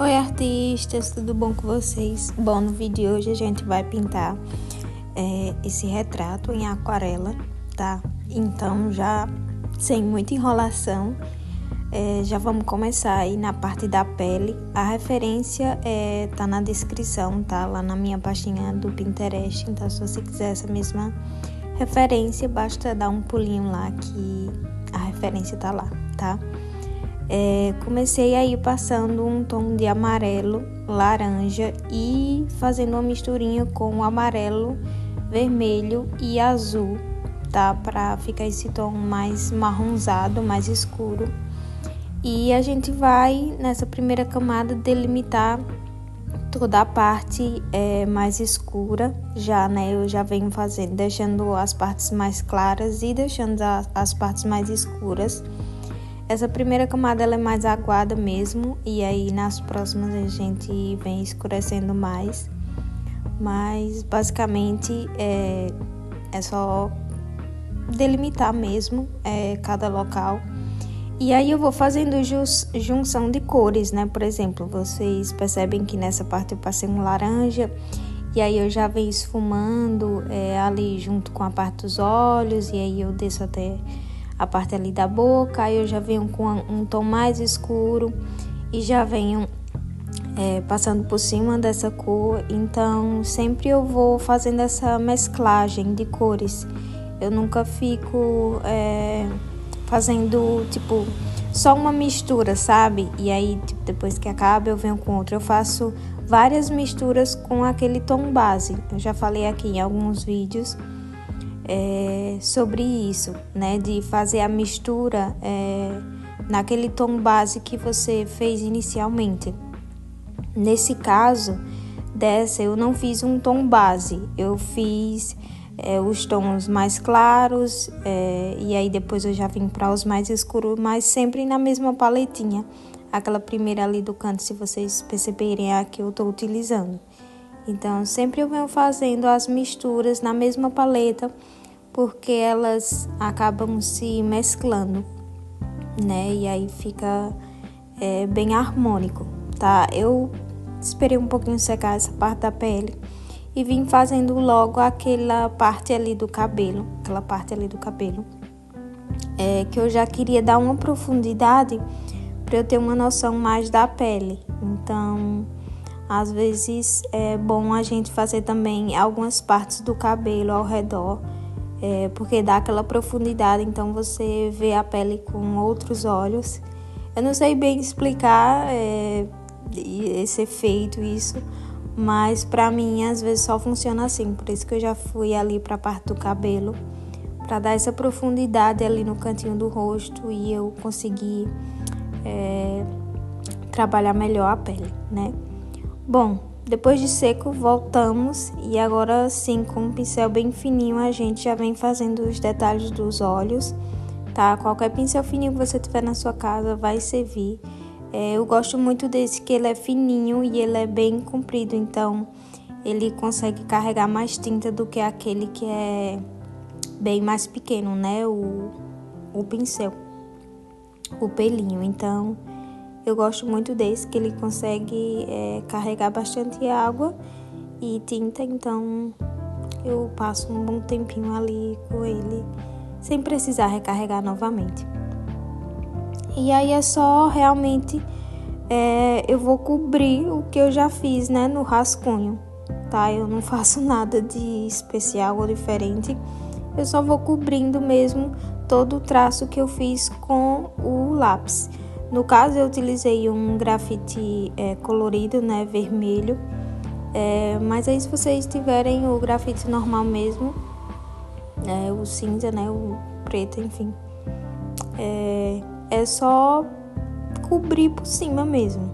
Oi, artistas, tudo bom com vocês? Bom, no vídeo de hoje a gente vai pintar esse retrato em aquarela, tá? Então, já sem muita enrolação, já vamos começar aí na parte da pele. A referência tá na descrição, tá? Lá na minha pastinha do Pinterest. Então, se você quiser essa mesma referência, basta dar um pulinho lá que a referência tá lá, tá? Comecei aí passando um tom de amarelo, laranja e fazendo uma misturinha com amarelo, vermelho e azul, tá? Para ficar esse tom mais marronzado, mais escuro. E a gente vai, nessa primeira camada, delimitar toda a parte mais escura, já, né? Eu já venho fazendo, deixando as partes mais claras e deixando as partes mais escuras. Essa primeira camada ela é mais aguada mesmo, e aí nas próximas a gente vem escurecendo mais. Mas basicamente é só delimitar mesmo cada local. E aí eu vou fazendo junção de cores, né? Por exemplo, vocês percebem que nessa parte eu passei um laranja, e aí eu já venho esfumando ali junto com a parte dos olhos, e aí eu desço até a parte ali da boca, aí eu já venho com um tom mais escuro e já venho passando por cima dessa cor. Então sempre eu vou fazendo essa mesclagem de cores. Eu nunca fico fazendo tipo só uma mistura, sabe? E aí tipo, depois que acaba eu venho com outra. Eu faço várias misturas com aquele tom base. Eu já falei aqui em alguns vídeos sobre isso, né? De fazer a mistura naquele tom base que você fez inicialmente. Nesse caso, eu não fiz um tom base, eu fiz os tons mais claros e aí depois eu já vim para os mais escuros, mas sempre na mesma paletinha. Aquela primeira ali do canto, se vocês perceberem, é a que eu estou utilizando. Então, sempre eu venho fazendo as misturas na mesma paleta, porque elas acabam se mesclando, né? E aí fica bem harmônico, tá? Eu esperei um pouquinho secar essa parte da pele e vim fazendo logo aquela parte ali do cabelo, que eu já queria dar uma profundidade para eu ter uma noção mais da pele. Então, às vezes é bom a gente fazer também algumas partes do cabelo ao redor, porque dá aquela profundidade, então você vê a pele com outros olhos. Eu não sei bem explicar esse efeito, mas pra mim às vezes só funciona assim, por isso que eu já fui ali pra parte do cabelo, pra dar essa profundidade ali no cantinho do rosto e eu conseguir trabalhar melhor a pele, né? Bom, depois de seco, voltamos e agora sim, com um pincel bem fininho, a gente já vem fazendo os detalhes dos olhos, tá? Qualquer pincel fininho que você tiver na sua casa vai servir. Eu gosto muito desse, que ele é fininho e ele é bem comprido, então ele consegue carregar mais tinta do que aquele que é bem mais pequeno, né? O pincel, o pelinho, então eu gosto muito desse, que ele consegue carregar bastante água e tinta, então eu passo um bom tempinho ali com ele, sem precisar recarregar novamente. E aí é só realmente, eu vou cobrir o que eu já fiz, né, no rascunho, tá? Eu não faço nada de especial ou diferente, eu só vou cobrindo mesmo todo o traço que eu fiz com o lápis. No caso, eu utilizei um grafite colorido, né, vermelho. Mas aí, se vocês tiverem o grafite normal mesmo, o cinza, né, o preto, enfim, é só cobrir por cima mesmo.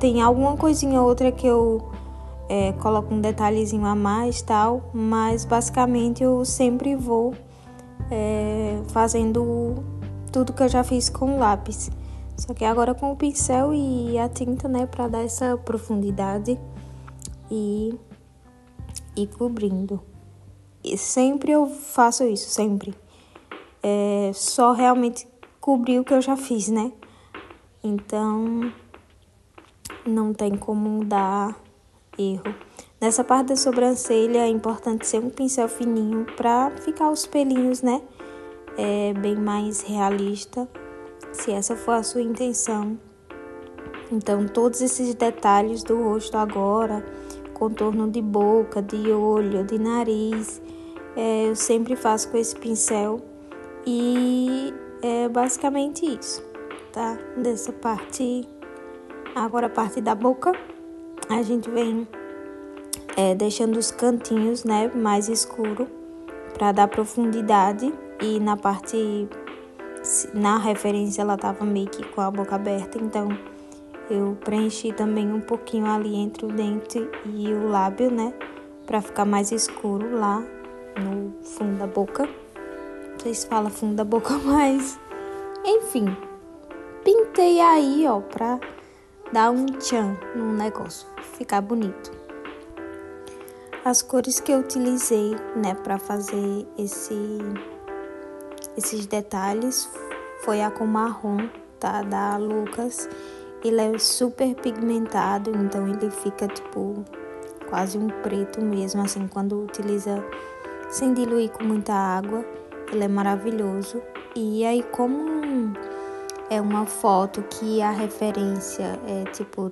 Tem alguma coisinha ou outra que eu coloco um detalhezinho a mais, tal, mas basicamente eu sempre vou fazendo tudo que eu já fiz com lápis. Só que agora com o pincel e a tinta, né, para dar essa profundidade e cobrindo. E sempre eu faço isso, sempre. Só realmente cobrir o que eu já fiz, né? Então, não tem como dar erro. Nessa parte da sobrancelha é importante ser um pincel fininho para ficar os pelinhos, né? Bem mais realista, se essa for a sua intenção. Então, todos esses detalhes do rosto agora, contorno de boca, de olho, de nariz, eu sempre faço com esse pincel e é basicamente isso, tá? Dessa parte. Agora a parte da boca, a gente vem deixando os cantinhos, né, mais escuro para dar profundidade. E na referência ela tava meio que com a boca aberta, então eu preenchi também um pouquinho ali entre o dente e o lábio, né, para ficar mais escuro lá no fundo da boca. Não sei se fala fundo da boca, mas enfim, pintei aí, ó, pra dar um tchan no negócio, ficar bonito. As cores que eu utilizei, né, para fazer esses detalhes foi a cor marrom, tá, da Lucas. Ele é super pigmentado, então ele fica tipo quase um preto mesmo, assim, quando utiliza sem diluir com muita água. Ele é maravilhoso. E aí, como é uma foto que a referência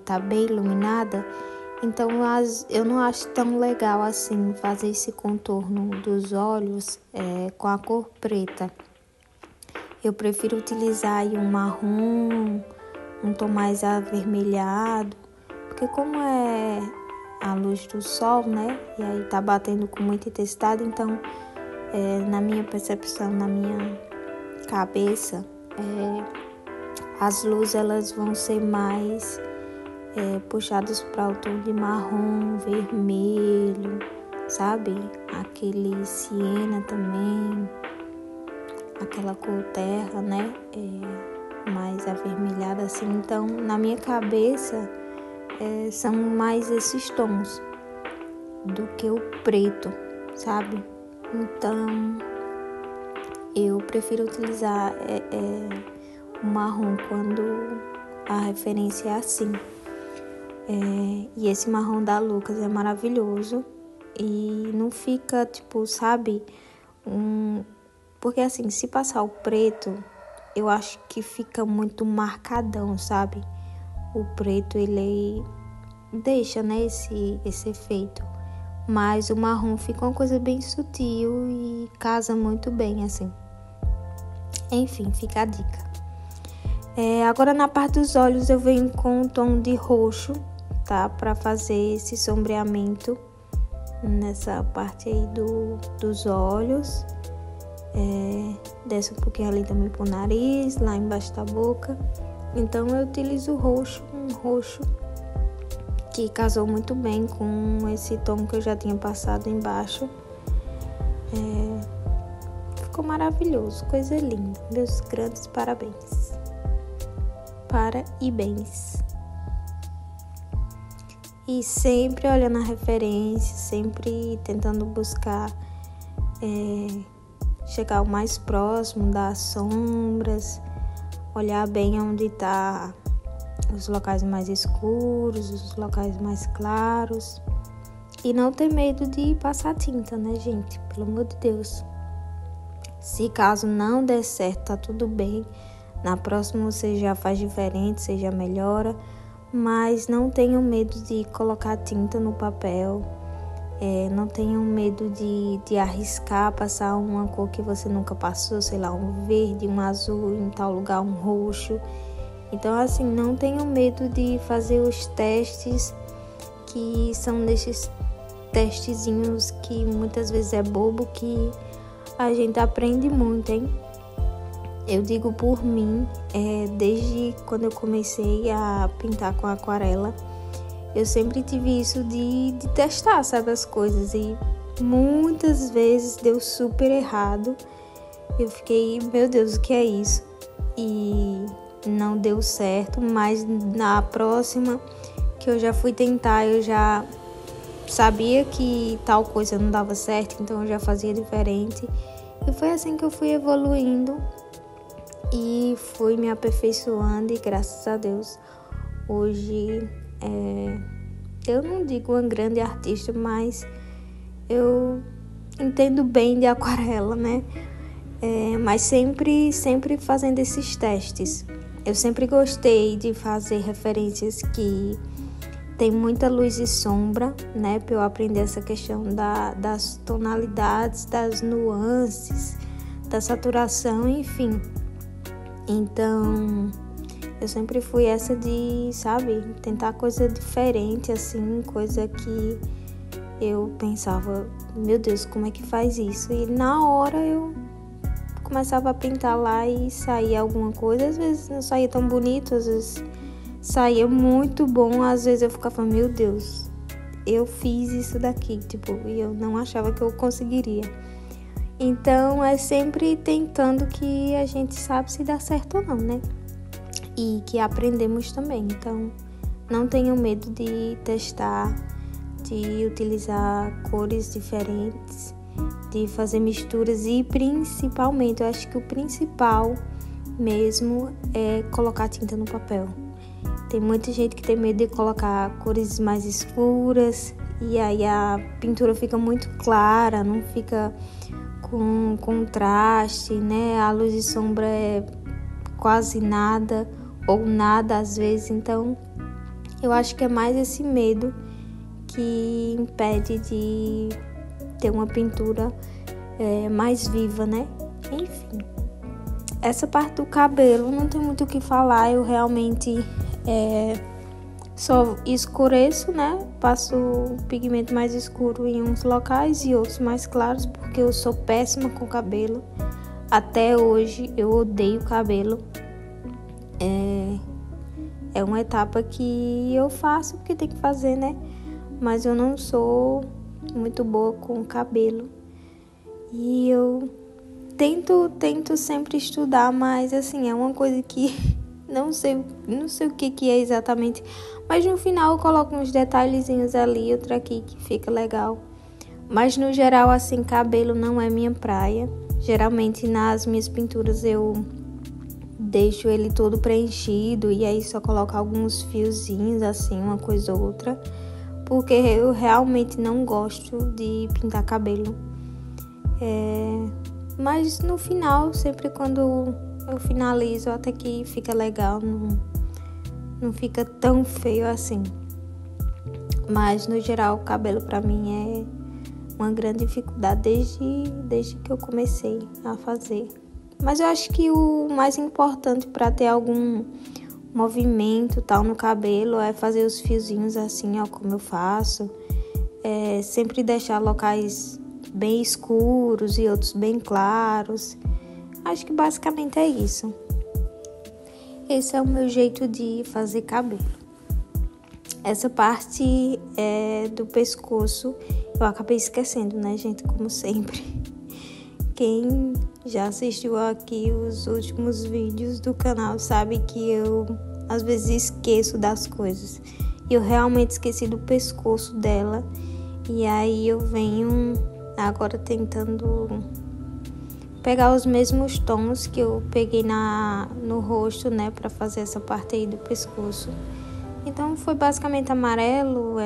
tá bem iluminada, então eu não acho tão legal assim fazer esse contorno dos olhos com a cor preta. Eu prefiro utilizar aí um marrom, um tom mais avermelhado, porque como é a luz do sol, né, e aí tá batendo com muita intensidade, então na minha percepção, na minha cabeça, as luzes elas vão ser mais puxadas para o tom de marrom, vermelho, sabe? Aquele siena também, aquela cor terra, né? Mais avermelhada assim. Então, na minha cabeça, são mais esses tons do que o preto, sabe? Então, eu prefiro utilizar o marrom quando a referência é assim. E esse marrom da Lucas é maravilhoso e não fica, tipo, sabe? Porque assim, se passar o preto, eu acho que fica muito marcadão, sabe? O preto, ele deixa, né, esse efeito. Mas o marrom fica uma coisa bem sutil e casa muito bem, assim. Enfim, fica a dica. Agora na parte dos olhos eu venho com um tom de roxo, tá? Pra fazer esse sombreamento nessa parte aí dos olhos. Desce um pouquinho ali também pro nariz, lá embaixo da boca. Então eu utilizo um roxo que casou muito bem com esse tom que eu já tinha passado embaixo. Ficou maravilhoso, coisa linda. Meus grandes parabéns. Parabéns. E sempre olhando a referência, sempre tentando buscar chegar o mais próximo das sombras, olhar bem onde tá os locais mais escuros, os locais mais claros. E não ter medo de passar tinta, né, gente? Pelo amor de Deus. Se caso não der certo, tá tudo bem. Na próxima você já faz diferente, você já melhora. Mas não tenham medo de colocar tinta no papel. Não tenham medo de arriscar, passar uma cor que você nunca passou, sei lá, um verde, um azul, em tal lugar um roxo. Então, assim, não tenham medo de fazer os testes, que são desses testezinhos que muitas vezes é bobo, que a gente aprende muito, hein? Eu digo por mim, desde quando eu comecei a pintar com aquarela, eu sempre tive isso de testar, sabe, as coisas. E muitas vezes deu super errado. Eu fiquei, meu Deus, o que é isso? E não deu certo, mas na próxima que eu já fui tentar, eu já sabia que tal coisa não dava certo, então eu já fazia diferente. E foi assim que eu fui evoluindo e fui me aperfeiçoando, e graças a Deus hoje Eu não digo uma grande artista, mas eu entendo bem de aquarela, né? Mas sempre fazendo esses testes. Eu sempre gostei de fazer referências que tem muita luz e sombra, né? Para eu aprender essa questão das tonalidades, das nuances, da saturação, enfim. Então, eu sempre fui essa de, sabe, tentar coisa diferente, assim, coisa que eu pensava, meu Deus, como é que faz isso? E na hora eu começava a pintar lá e saía alguma coisa. Às vezes não saía tão bonito, às vezes saía muito bom, às vezes eu ficava, meu Deus, eu fiz isso daqui, tipo, e eu não achava que eu conseguiria. Então é sempre tentando que a gente sabe se dá certo ou não, né? E que aprendemos também. Então não tenham medo de testar, de utilizar cores diferentes, de fazer misturas e principalmente, eu acho que o principal mesmo é colocar tinta no papel. Tem muita gente que tem medo de colocar cores mais escuras e aí a pintura fica muito clara, não fica com contraste, né? A luz e sombra é quase nada ou nada às vezes. Então eu acho que é mais esse medo que impede de ter uma pintura mais viva, né? Enfim, essa parte do cabelo não tem muito o que falar. Eu realmente só escureço, né? Passo o pigmento mais escuro em uns locais e outros mais claros, porque eu sou péssima com cabelo. Até hoje eu odeio cabelo. É uma etapa que eu faço porque tem que fazer, né? Mas eu não sou muito boa com cabelo. E eu tento sempre estudar, mas assim, é uma coisa que não sei o que é exatamente. Mas no final eu coloco uns detalhezinhos ali, outro aqui que fica legal. Mas no geral, assim, cabelo não é minha praia. Geralmente nas minhas pinturas eu deixo ele todo preenchido e aí só coloco alguns fiozinhos, assim, uma coisa ou outra. Porque eu realmente não gosto de pintar cabelo. Mas no final, sempre quando eu finalizo, até que fica legal, não fica tão feio assim. Mas no geral, o cabelo pra mim é uma grande dificuldade desde que eu comecei a fazer. Mas eu acho que o mais importante para ter algum movimento tal no cabelo é fazer os fiozinhos assim, ó, como eu faço. Sempre deixar locais bem escuros e outros bem claros. Acho que basicamente é isso. Esse é o meu jeito de fazer cabelo. Essa parte do pescoço eu acabei esquecendo, né, gente? Como sempre. Quem já assistiu aqui os últimos vídeos do canal sabe que eu às vezes esqueço das coisas. E eu realmente esqueci do pescoço dela. E aí eu venho agora tentando pegar os mesmos tons que eu peguei no rosto, né, para fazer essa parte aí do pescoço. Então foi basicamente amarelo,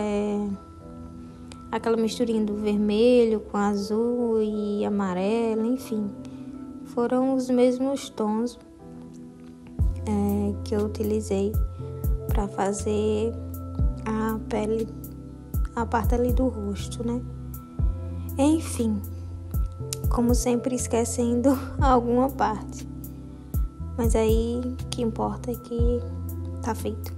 aquela misturinha do vermelho com azul e amarelo, enfim. Foram os mesmos tons que eu utilizei para fazer a pele, a parte ali do rosto, né? Enfim, como sempre esquecendo alguma parte. Mas aí o que importa é que tá feito.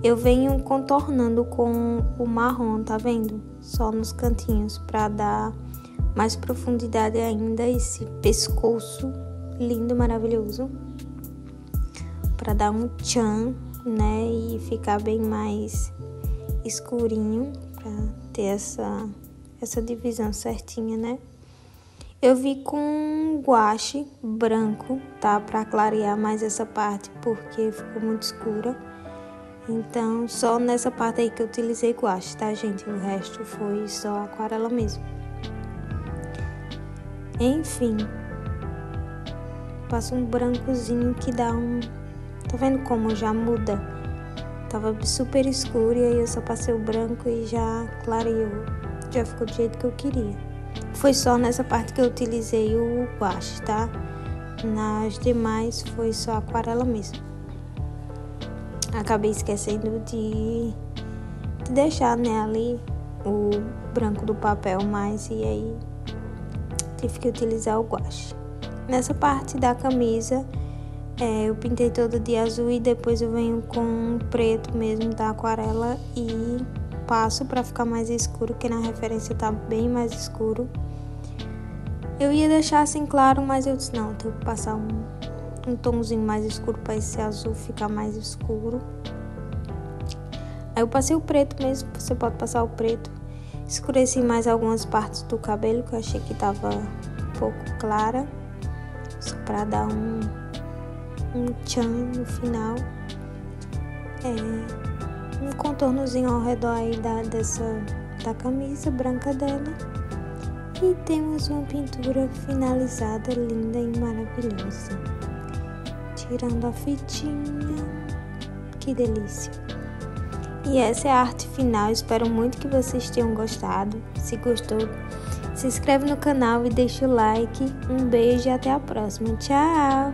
Eu venho contornando com o marrom, tá vendo? Só nos cantinhos para dar mais profundidade ainda a esse pescoço lindo, maravilhoso. Para dar um tchan, né? E ficar bem mais escurinho, para ter essa divisão certinha, né? Eu vi com guache branco, tá? Para clarear mais essa parte, porque ficou muito escura. Então, só nessa parte aí que eu utilizei guache, tá, gente? O resto foi só aquarela mesmo. Enfim, passo um brancozinho que dá um... Tá vendo como já muda Tava super escuro e aí eu só passei o branco e já clareou. Já ficou do jeito que eu queria. Foi só nessa parte que eu utilizei o guache, tá? Nas demais foi só aquarela mesmo. Acabei esquecendo de deixar, né, ali o branco do papel mais, e aí tive que utilizar o guache. Nessa parte da camisa, eu pintei todo de azul e depois eu venho com preto mesmo da aquarela e passo para ficar mais escuro, que na referência tá bem mais escuro. Eu ia deixar assim claro, mas eu disse não, tenho que passar um tomzinho mais escuro para esse azul ficar mais escuro. Aí eu passei o preto mesmo, você pode passar o preto. Escureci mais algumas partes do cabelo que eu achei que tava um pouco clara, só para dar um tchan no final. Um contornozinho ao redor aí da camisa branca dela. E temos uma pintura finalizada, linda e maravilhosa. Tirando a fitinha, que delícia. E essa é a arte final, espero muito que vocês tenham gostado. Se gostou, se inscreve no canal e deixa o like. Um beijo e até a próxima. Tchau!